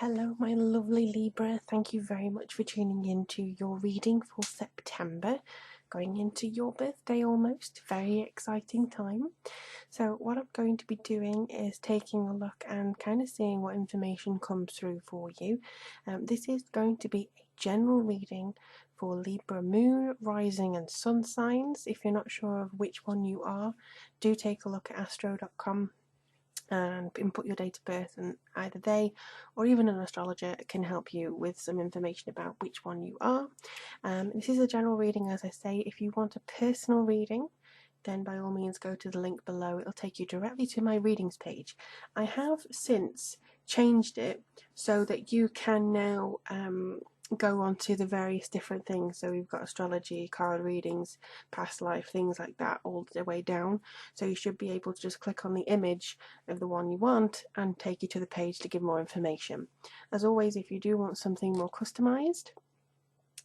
Hello, my lovely Libra. Thank you very much for tuning in to your reading for September. Going into your birthday almost. Very exciting time. So what I'm going to be doing is taking a look and kind of seeing what information comes through for you. This is going to be a general reading for Libra moon, rising and sun signs. If you're not sure of which one you are, do take a look at astro.com and input your date of birth, and either they or even an astrologer can help you with some information about which one you are. This is a general reading, as I say. If you want a personal reading, then by all means go to the link below. It'll take you directly to my readings page. I have since changed it so that you can now go on to the various different things. So we've got astrology, card readings, past life, things like that, all the way down. So you should be able to just click on the image of the one you want and take you to the page to give more information. As always, if you do want something more customized,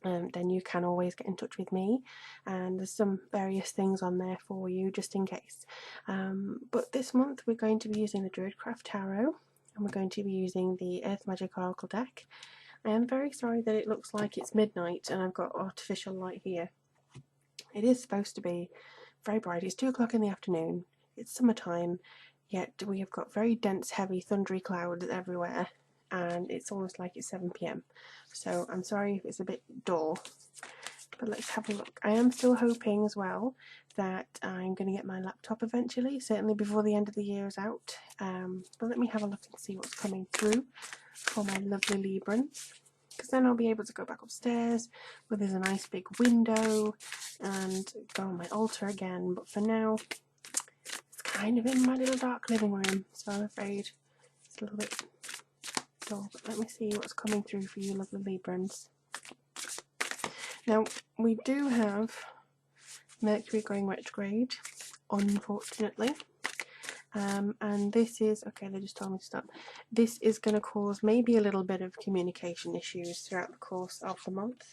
then you can always get in touch with me, and there's some various things on there for you just in case. But this month we're going to be using the Druidcraft Tarot, and we're going to be using the Earth Magic Oracle deck. I am very sorry that it looks like it's midnight and I've got artificial light here. It is supposed to be very bright. It's 2 o'clock in the afternoon. It's summertime, yet we have got very dense, heavy, thundery clouds everywhere, and it's almost like it's 7 p.m. So I'm sorry if it's a bit dull, but let's have a look. I am still hoping as well that I'm going to get my laptop eventually, certainly before the end of the year is out. But let me have a look and see what's coming through for my lovely Librans, because then I'll be able to go back upstairs where there's a nice big window and go on my altar again. But for now, it's kind of in my little dark living room, so I'm afraid it's a little bit dull. But let me see what's coming through for you lovely Librans. Now, we do have Mercury going retrograde, unfortunately. And this is, okay, they just told me to stop. This is going to cause maybe a little bit of communication issues throughout the course of the month.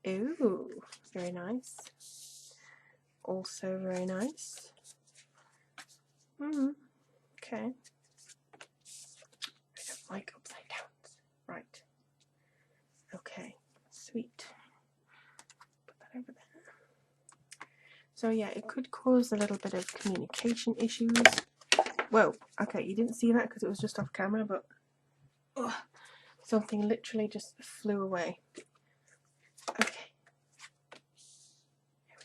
Ooh, very nice. Also very nice. Okay. I don't like upside downs. Right. Okay, sweet. Put that over there. So yeah, it could cause a little bit of communication issues. Whoa, okay, you didn't see that because it was just off camera, but something literally just flew away. Okay. Here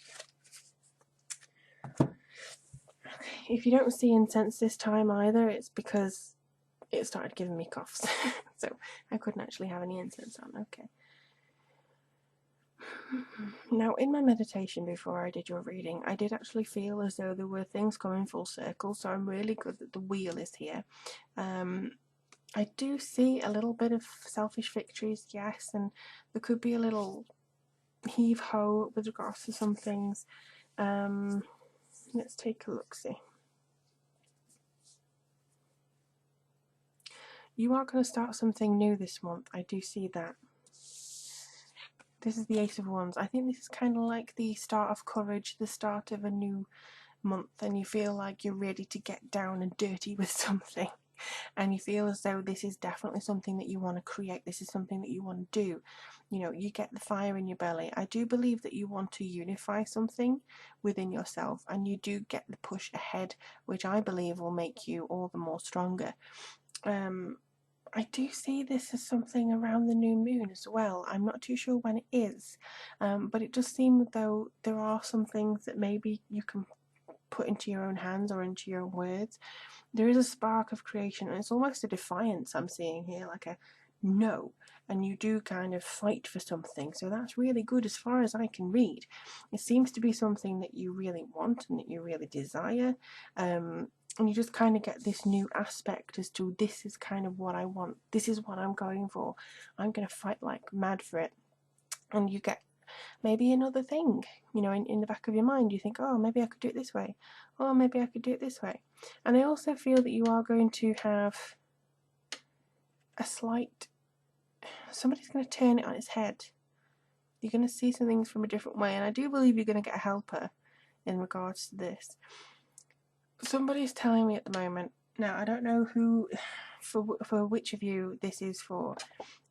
we go. Okay, if you don't see incense this time either, it's because it started giving me coughs. So I couldn't actually have any incense on. Okay. Now, in my meditation before I did your reading, I did actually feel as though there were things coming full circle, so I'm really good that the wheel is here. I do see a little bit of selfish victories, yes, and there could be a little heave-ho with regards to some things. Let's take a look-see. You are going to start something new this month, I do see that. This is the Ace of Wands. I think this is kind of like the start of courage, the start of a new month, and you feel like you're ready to get down and dirty with something. And you feel as though this is definitely something that you want to create. This is something that you want to do. You know, you get the fire in your belly. I do believe that you want to unify something within yourself, and you do get the push ahead, which I believe will make you all the more stronger. I do see this as something around the new moon as well. I'm not too sure when it is, but it does seem as though there are some things that maybe you can put into your own hands or into your own words. There is a spark of creation, and it's almost a defiance I'm seeing here, like a no, and you do kind of fight for something, so that's really good as far as I can read. It seems to be something that you really want and that you really desire, and you just kind of get this new aspect as to this is kind of what I want, this is what I'm going for, I'm going to fight like mad for it. And you get maybe another thing, you know, in the back of your mind. You think, oh, maybe I could do it this way, or maybe I could do it this way. And I also feel that you are going to have a slight, somebody's going to turn it on its head. You're going to see some things from a different way, and I do believe you're going to get a helper in regards to this. Somebody's telling me at the moment Now, I don't know who, for which of you this is for,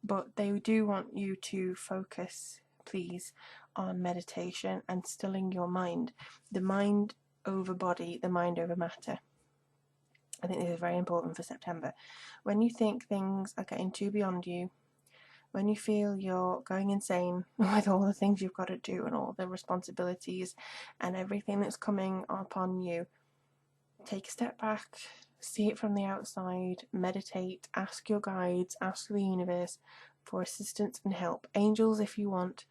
but they do want you to focus, please, on meditation and stilling your mind. The mind over body, the mind over matter. I think this is very important for September. When you think things are getting too beyond you, when you feel you're going insane with all the things you've got to do and all the responsibilities and everything that's coming upon you, take a step back, see it from the outside, meditate, ask your guides, ask the universe for assistance and help. Angels, if you want,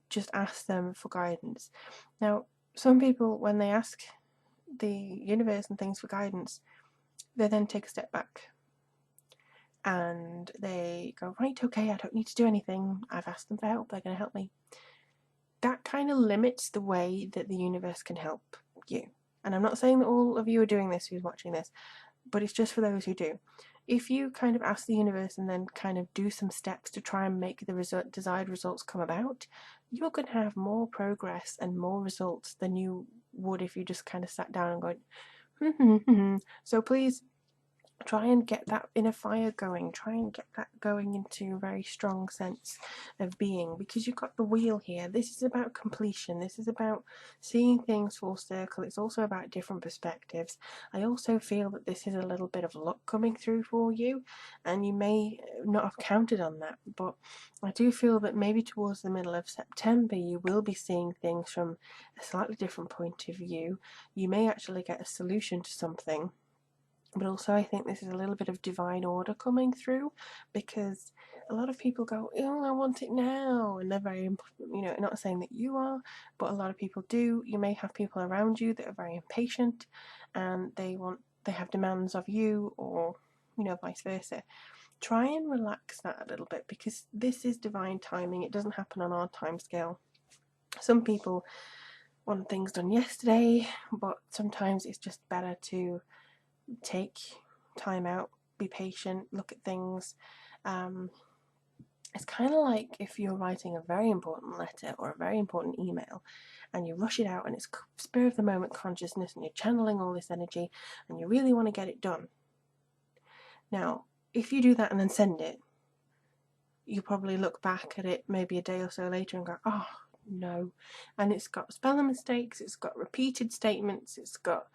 just ask them for guidance. Now, some people, when they ask the universe and things for guidance, they then take a step back and they go, right, okay, I don't need to do anything. I've asked them for help, they're going to help me. That kind of limits the way that the universe can help you. And I'm not saying that all of you are doing this who's watching this, but it's just for those who do. If you kind of ask the universe and then kind of do some steps to try and make the desired results come about, you're going to have more progress and more results than you would if you just kind of sat down and going, So please try and get that inner fire going, try and get that going into a very strong sense of being, because you've got the wheel here. This is about completion, this is about seeing things full circle, it's also about different perspectives. I also feel that this is a little bit of luck coming through for you, and you may not have counted on that, but I do feel that maybe towards the middle of September you will be seeing things from a slightly different point of view. You may actually get a solution to something. But also I think this is a little bit of divine order coming through, because a lot of people go, oh, I want it now, and they're very, not saying that you are, but a lot of people do. You may have people around you that are very impatient and they have demands of you, or vice versa. Try and relax that a little bit, because this is divine timing. It doesn't happen on our time scale. Some people want things done yesterday, but sometimes it's just better to take time out, be patient, look at things. It's kind of like if you're writing a very important letter or a very important email and you rush it out and it's spur of the moment consciousness and you're channeling all this energy and you really want to get it done. Now, if you do that and then send it, you probably look back at it maybe a day or so later and go, oh, no. And it's got spelling mistakes, it's got repeated statements, it's got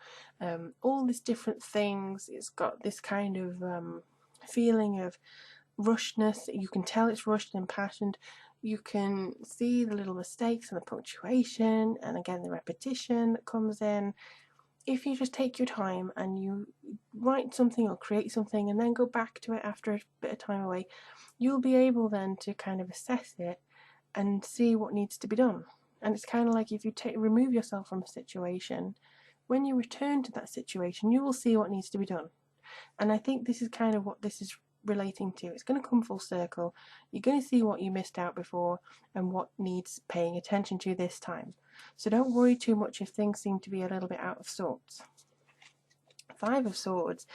all these different things, it's got this kind of feeling of rushedness. You can tell it's rushed and impassioned. You can see the little mistakes and the punctuation and again the repetition that comes in. If you just take your time and you write something or create something and then go back to it after a bit of time away, you'll be able then to kind of assess it and see what needs to be done. And it's kind of like if you remove yourself from a situation, when you return to that situation, you will see what needs to be done. And I think this is kind of what this is relating to. It's going to come full circle. You're going to see what you missed out before and what needs paying attention to this time. So don't worry too much if things seem to be a little bit out of sorts. Five of Swords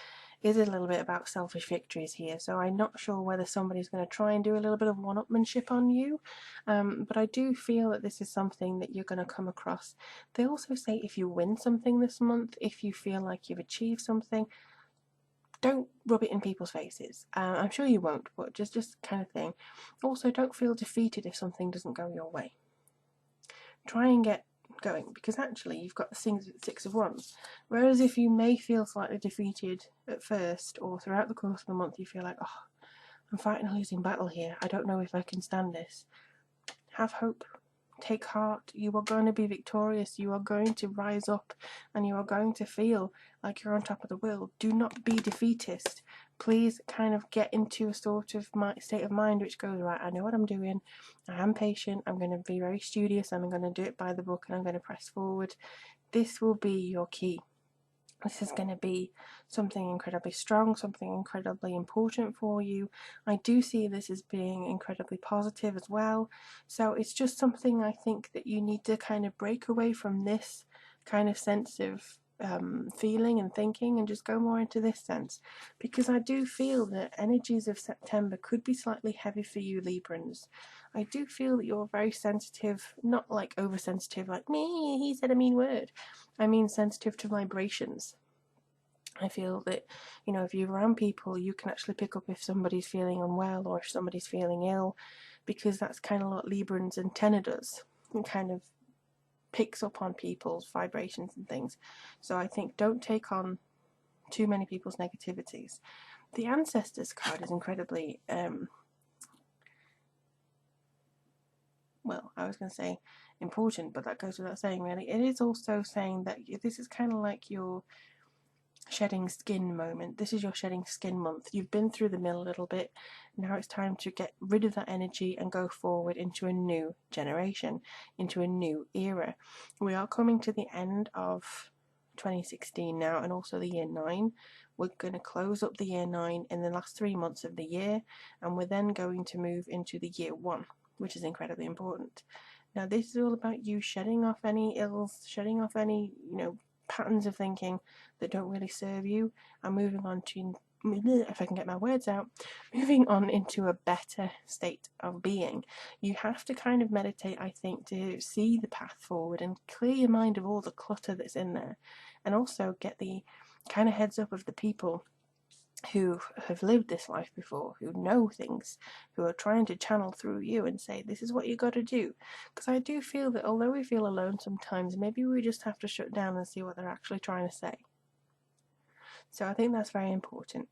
is a little bit about selfish victories here, so I'm not sure whether somebody's going to try and do a little bit of one-upmanship on you, but I do feel that this is something that you're going to come across. They also say if you win something this month, if you feel like you've achieved something, don't rub it in people's faces. I'm sure you won't, but just kind of thing. Also, don't feel defeated if something doesn't go your way. Try and get going, because actually you've got the Six of Wands. Whereas if you may feel slightly defeated at first or throughout the course of the month, you feel like, oh, I'm fighting a losing battle here, I don't know if I can stand this. Have hope. Take heart. You are going to be victorious. You are going to rise up and you are going to feel like you're on top of the world. Do not be defeatist. Please kind of get into a sort of state of mind which goes, right, I know what I'm doing, I am patient, I'm going to be very studious, and I'm going to do it by the book, and I'm going to press forward. This will be your key. This is going to be something incredibly strong, something incredibly important for you. I do see this as being incredibly positive as well. So it's just something I think that you need to kind of break away from this kind of sense of feeling and thinking and just go more into this sense. Because I do feel that energies of September could be slightly heavy for you, Librans. I do feel that you're very sensitive, not like oversensitive, like me, he said a mean word. I mean sensitive to vibrations. I feel that, you know, if you're around people, you can actually pick up if somebody's feeling unwell or if somebody's feeling ill, because that's kind of what Libra's antenna does. It kind of picks up on people's vibrations and things. So I think don't take on too many people's negativities. The Ancestors card is incredibly, well, I was going to say important, but that goes without saying, really. It is also saying that this is kind of like your shedding skin moment. This is your shedding skin month. You've been through the mill a little bit. Now it's time to get rid of that energy and go forward into a new generation, into a new era. We are coming to the end of 2016 now, and also the year 9. We're going to close up the year 9 in the last 3 months of the year, and we're then going to move into the year 1, which is incredibly important. Now this is all about you shedding off any ills, shedding off any, you know, patterns of thinking that don't really serve you, and moving on to, if I can get my words out, moving on into a better state of being. You have to kind of meditate, I think, to see the path forward and clear your mind of all the clutter that's in there, and also get the kind of heads up of the people who have lived this life before, who know things, who are trying to channel through you and say, this is what you got to do. Because I do feel that although we feel alone sometimes, maybe we just have to shut down and see what they're actually trying to say. So I think that's very important.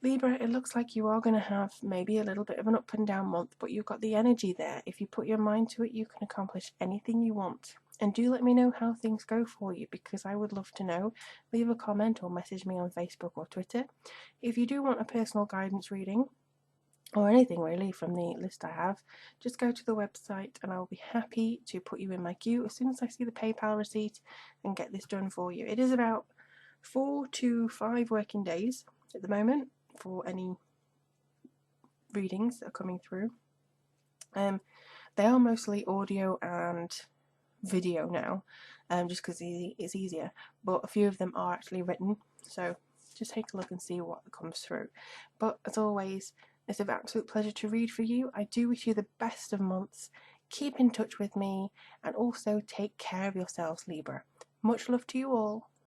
Libra, it looks like you are going to have maybe a little bit of an up and down month, but you've got the energy there. If you put your mind to it, you can accomplish anything you want. And do let me know how things go for you, because I would love to know. Leave a comment or message me on Facebook or Twitter. If you do want a personal guidance reading, or anything really from the list I have, just go to the website and I'll be happy to put you in my queue as soon as I see the PayPal receipt and get this done for you. It is about 4 to 5 working days at the moment for any readings that are coming through. They are mostly audio and video now, just because it's easier, but a few of them are actually written, so just take a look and see what comes through. But as always, it's an absolute pleasure to read for you. I do wish you the best of months. Keep in touch with me, and also take care of yourselves, Libra. Much love to you all.